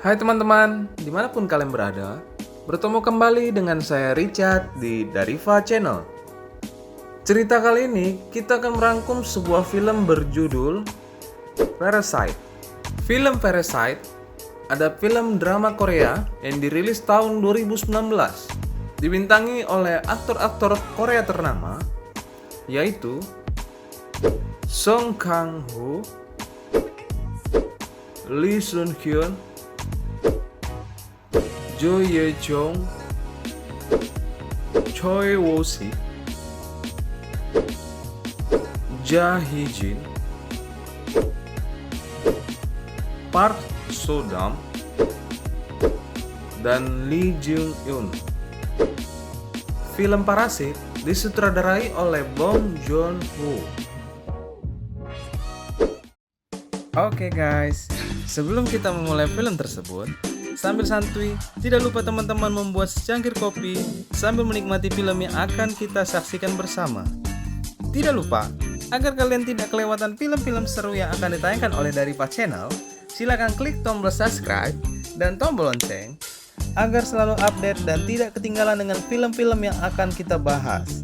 Hai teman-teman, dimanapun kalian berada, bertemu kembali dengan saya Richard di Dariva Channel. Cerita kali ini kita akan merangkum sebuah film berjudul Parasite. Film Parasite ada film drama Korea yang dirilis tahun 2019, dibintangi oleh aktor-aktor Korea ternama, yaitu Song Kang-ho, Lee Sun-hyun, Jo Ye-jong, Choi Woo-sik, Ja Hee-jin, Park So-dam, dan Lee Jung-eun. Film Parasit disutradarai oleh Bong Joon-ho. Oke guys, sebelum kita memulai film tersebut, sambil santuy, tidak lupa teman-teman membuat secangkir kopi sambil menikmati film yang akan kita saksikan bersama. Tidak lupa, agar kalian tidak kelewatan film-film seru yang akan ditayangkan oleh Dariva Channel, silakan klik tombol subscribe dan tombol lonceng agar selalu update dan tidak ketinggalan dengan film-film yang akan kita bahas.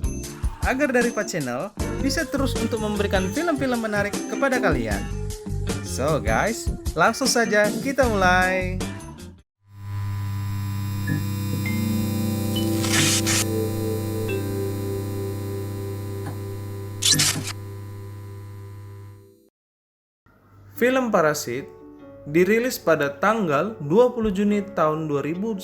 Agar Dariva Channel bisa terus untuk memberikan film-film menarik kepada kalian. So guys, langsung saja kita mulai. Film Parasit dirilis pada tanggal 20 Juni tahun 2019.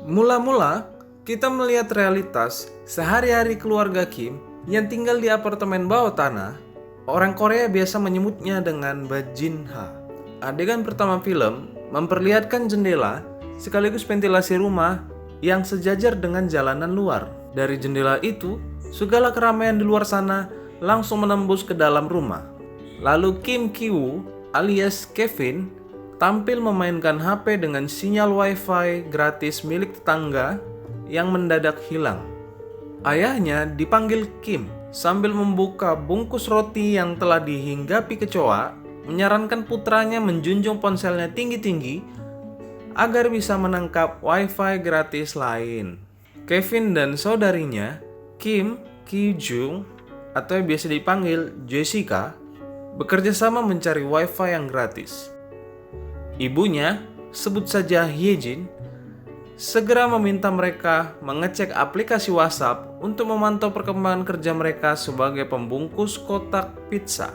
Mula-mula, kita melihat realitas sehari-hari keluarga Kim yang tinggal di apartemen bawah tanah. Orang Korea biasa menyebutnya dengan Bajinha. Adegan pertama film memperlihatkan jendela sekaligus ventilasi rumah yang sejajar dengan jalanan luar. Dari jendela itu, segala keramaian di luar sana langsung menembus ke dalam rumah. Lalu Kim Ki-woo alias Kevin tampil memainkan HP dengan sinyal Wi-Fi gratis milik tetangga yang mendadak hilang. Ayahnya dipanggil Kim sambil membuka bungkus roti yang telah dihinggapi kecoa, menyarankan putranya menjunjung ponselnya tinggi-tinggi agar bisa menangkap Wi-Fi gratis lain. Kevin dan saudarinya, Kim Ki-jung atau yang biasa dipanggil Jessica, bekerja sama mencari Wi-Fi yang gratis. Ibunya, sebut saja Hyejin, segera meminta mereka mengecek aplikasi WhatsApp untuk memantau perkembangan kerja mereka sebagai pembungkus kotak pizza.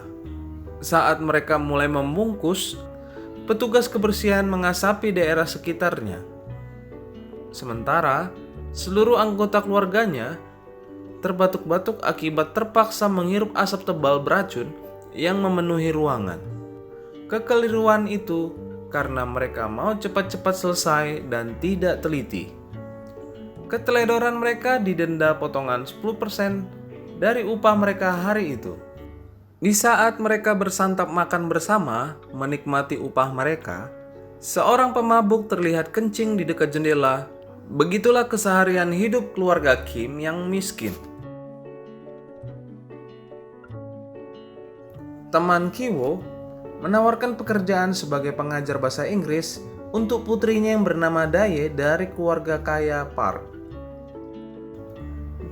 Saat mereka mulai membungkus, petugas kebersihan mengasapi daerah sekitarnya. Sementara, seluruh anggota keluarganya terbatuk-batuk akibat terpaksa menghirup asap tebal beracun yang memenuhi ruangan. Kekeliruan itu karena mereka mau cepat-cepat selesai dan tidak teliti. Keteledoran mereka didenda potongan 10% dari upah mereka hari itu. Di saat mereka bersantap makan bersama, menikmati upah mereka, seorang pemabuk terlihat kencing di dekat jendela. Begitulah keseharian hidup keluarga Kim yang miskin. Teman Ki-woo menawarkan pekerjaan sebagai pengajar bahasa Inggris untuk putrinya yang bernama Daye dari keluarga kaya Park.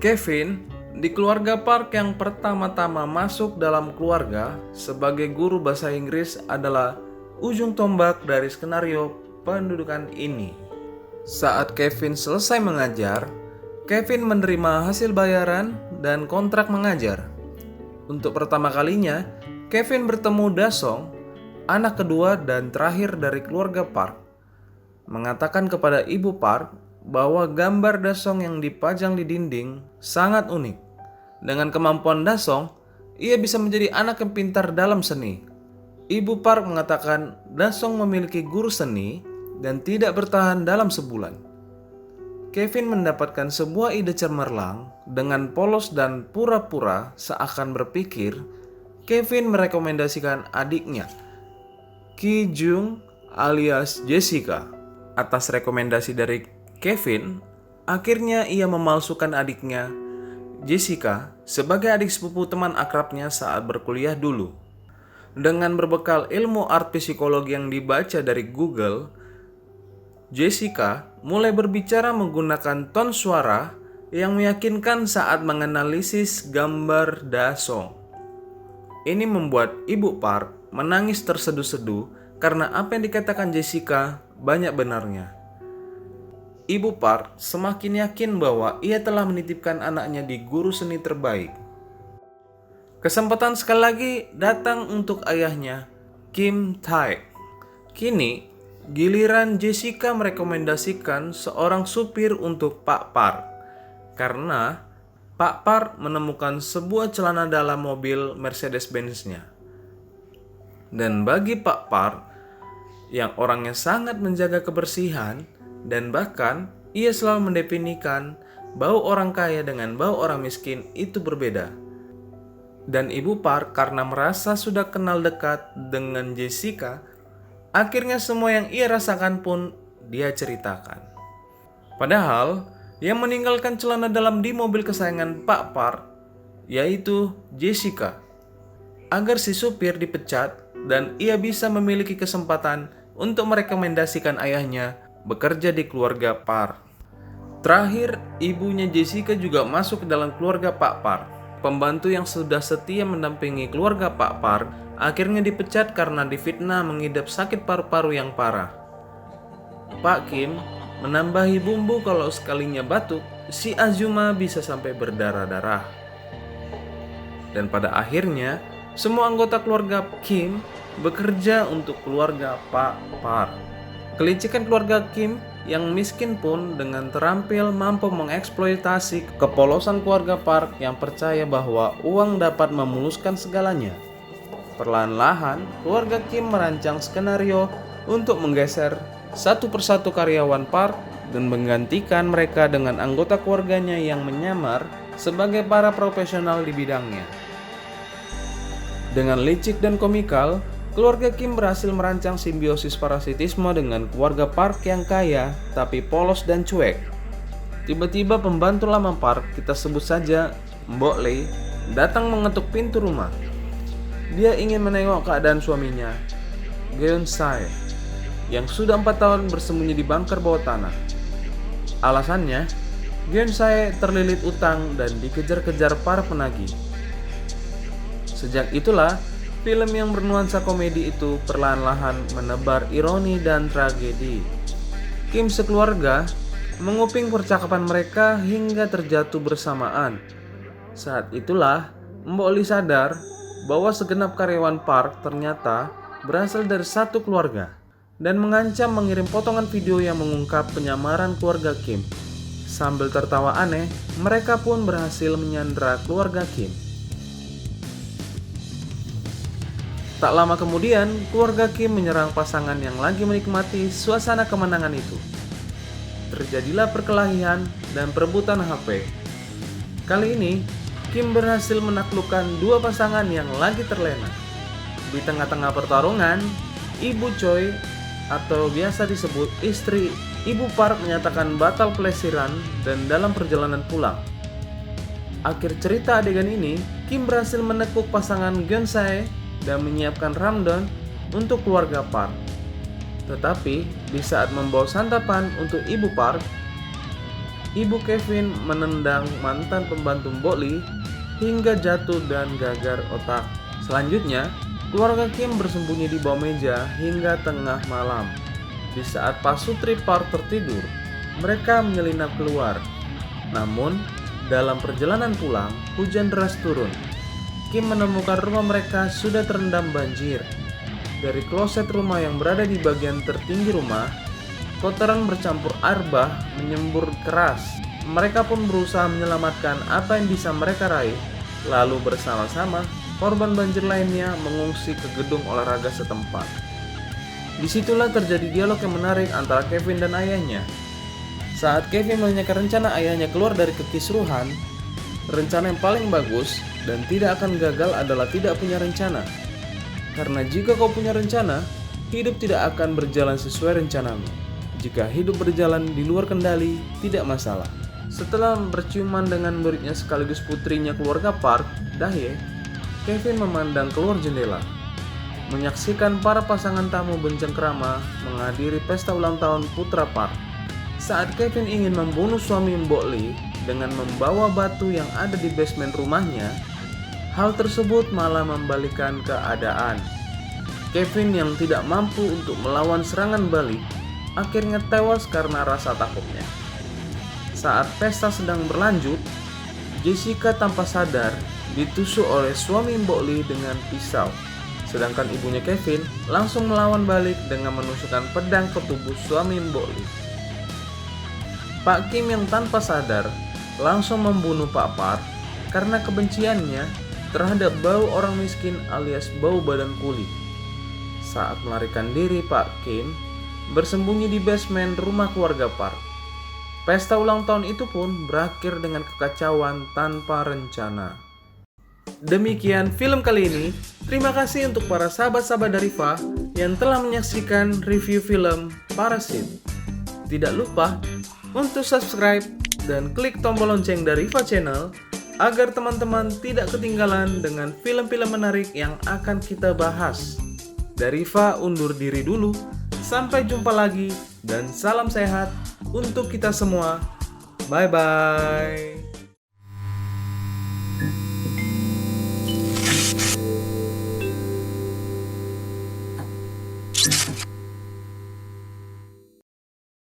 Kevin di keluarga Park yang pertama-tama masuk dalam keluarga sebagai guru bahasa Inggris adalah ujung tombak dari skenario pendudukan ini. Saat Kevin selesai mengajar, Kevin menerima hasil bayaran dan kontrak mengajar. Untuk pertama kalinya, Kevin bertemu Da-song, anak kedua dan terakhir dari keluarga Park, mengatakan kepada ibu Park bahwa gambar Da-song yang dipajang di dinding sangat unik. Dengan kemampuan Da-song, ia bisa menjadi anak yang pintar dalam seni. Ibu Park mengatakan Da-song memiliki guru seni dan tidak bertahan dalam sebulan. Kevin mendapatkan sebuah ide cemerlang. Dengan polos dan pura-pura seakan berpikir, Kevin merekomendasikan adiknya, Ki-jung alias Jessica. Atas rekomendasi dari Kevin, akhirnya ia memalsukan adiknya, Jessica, sebagai adik sepupu teman akrabnya saat berkuliah dulu. Dengan berbekal ilmu art psikologi yang dibaca dari Google, Jessica mulai berbicara menggunakan ton suara yang meyakinkan saat menganalisis gambar Da Song. Ini membuat Ibu Park menangis terseduh-seduh karena apa yang dikatakan Jessica banyak benarnya. Ibu Park semakin yakin bahwa ia telah menitipkan anaknya di guru seni terbaik. Kesempatan sekali lagi datang untuk ayahnya, Kim Taek. Kini, giliran Jessica merekomendasikan seorang supir untuk Pak Park. Karena Pak Park menemukan sebuah celana dalam mobil Mercedes-Benz-nya. Dan bagi Pak Park, yang orangnya sangat menjaga kebersihan, dan bahkan ia selalu mendefinisikan bau orang kaya dengan bau orang miskin itu berbeda. Dan Ibu Park karena merasa sudah kenal dekat dengan Jessica, akhirnya semua yang ia rasakan pun dia ceritakan. Padahal, yang meninggalkan celana dalam di mobil kesayangan Pak Park, yaitu Jessica, agar si supir dipecat dan ia bisa memiliki kesempatan untuk merekomendasikan ayahnya bekerja di keluarga Park. Terakhir, ibunya Jessica juga masuk ke dalam keluarga Pak Park. Pembantu yang sudah setia mendampingi keluarga Pak Park akhirnya dipecat karena difitnah mengidap sakit paru-paru yang parah. Pak Kim menambahi bumbu kalau sekalinya batuk, si Azuma bisa sampai berdarah-darah. Dan pada akhirnya, semua anggota keluarga Kim bekerja untuk keluarga Pak Park. Kelicikan keluarga Kim yang miskin pun dengan terampil mampu mengeksploitasi kepolosan keluarga Park yang percaya bahwa uang dapat memuluskan segalanya. Perlahan-lahan, keluarga Kim merancang skenario untuk menggeser satu persatu karyawan Park dan menggantikan mereka dengan anggota keluarganya yang menyamar sebagai para profesional di bidangnya. Dengan licik dan komikal, keluarga Kim berhasil merancang simbiosis parasitisme dengan keluarga Park yang kaya tapi polos dan cuek. Tiba-tiba pembantu lama Park, kita sebut saja Mbok Lee, datang mengetuk pintu rumah. Dia ingin menengok keadaan suaminya, Geun Sae, yang sudah 4 tahun bersembunyi di bunker bawah tanah. Alasannya, Geun Sae terlilit utang dan dikejar-kejar para penagih. Sejak itulah, film yang bernuansa komedi itu perlahan-lahan menebar ironi dan tragedi. Kim sekeluarga menguping percakapan mereka hingga terjatuh bersamaan. Saat itulah Mbok Lee sadar bahwa segenap karyawan Park ternyata berasal dari satu keluarga dan mengancam mengirim potongan video yang mengungkap penyamaran keluarga Kim. Sambil tertawa aneh, mereka pun berhasil menyandera keluarga Kim. Tak lama kemudian, keluarga Kim menyerang pasangan yang lagi menikmati suasana kemenangan itu. Terjadilah perkelahian dan perebutan HP. Kali ini, Kim berhasil menaklukkan dua pasangan yang lagi terlena. Di tengah-tengah pertarungan, Ibu Choi atau biasa disebut istri Ibu Park menyatakan batal pelesiran dan dalam perjalanan pulang. Akhir cerita adegan ini, Kim berhasil menekuk pasangan Geun Sae dan menyiapkan ramdon untuk keluarga Park. Tetapi di saat membawa santapan untuk Ibu Park, Ibu Kevin menendang mantan pembantu Mbok Lee hingga jatuh dan gagar otak. Selanjutnya, keluarga Kim bersembunyi di bawah meja hingga tengah malam. Di saat pasutri Park tertidur, mereka menyelinap keluar. Namun, dalam perjalanan pulang, hujan deras turun. Kim menemukan rumah mereka sudah terendam banjir. Dari kloset rumah yang berada di bagian tertinggi rumah, kotoran bercampur air bah menyembur keras. Mereka pun berusaha menyelamatkan apa yang bisa mereka raih. Lalu bersama-sama, korban banjir lainnya mengungsi ke gedung olahraga setempat. Disitulah terjadi dialog yang menarik antara Kevin dan ayahnya. Saat Kevin menanyakan rencana ayahnya keluar dari kekisruhan, rencana yang paling bagus dan tidak akan gagal adalah tidak punya rencana. Karena jika kau punya rencana, hidup tidak akan berjalan sesuai rencanamu. Jika hidup berjalan di luar kendali, tidak masalah. Setelah berciuman dengan muridnya sekaligus putrinya keluarga Park, Dahye, Kevin memandang keluar jendela. menyaksikan para pasangan tamu bencengkrama menghadiri pesta ulang tahun putra Park. Saat Kevin ingin membunuh suami Mbok Lee dengan membawa batu yang ada di basement rumahnya, hal tersebut malah membalikkan keadaan. Kevin yang tidak mampu untuk melawan serangan balik, akhirnya tewas karena rasa takutnya. Saat pesta sedang berlanjut, Jessica tanpa sadar ditusuk oleh suami Mbok Lee dengan pisau. Sedangkan ibunya Kevin langsung melawan balik dengan menusukkan pedang ke tubuh suami Mbok Lee. Pak Kim yang tanpa sadar langsung membunuh Pak Park karena kebenciannya terhadap bau orang miskin alias bau badan kulit. Saat melarikan diri, Pak Kim bersembunyi di basement rumah keluarga Park. Pesta ulang tahun itu pun berakhir dengan kekacauan tanpa rencana. Demikian film kali ini. Terima kasih untuk para sahabat-sahabat dari Riva yang telah menyaksikan review film Parasite. Tidak lupa untuk subscribe dan klik tombol lonceng dari Riva Channel agar teman-teman tidak ketinggalan dengan film-film menarik yang akan kita bahas. Dari Riva undur diri dulu. Sampai jumpa lagi dan salam sehat untuk kita semua. Bye-bye.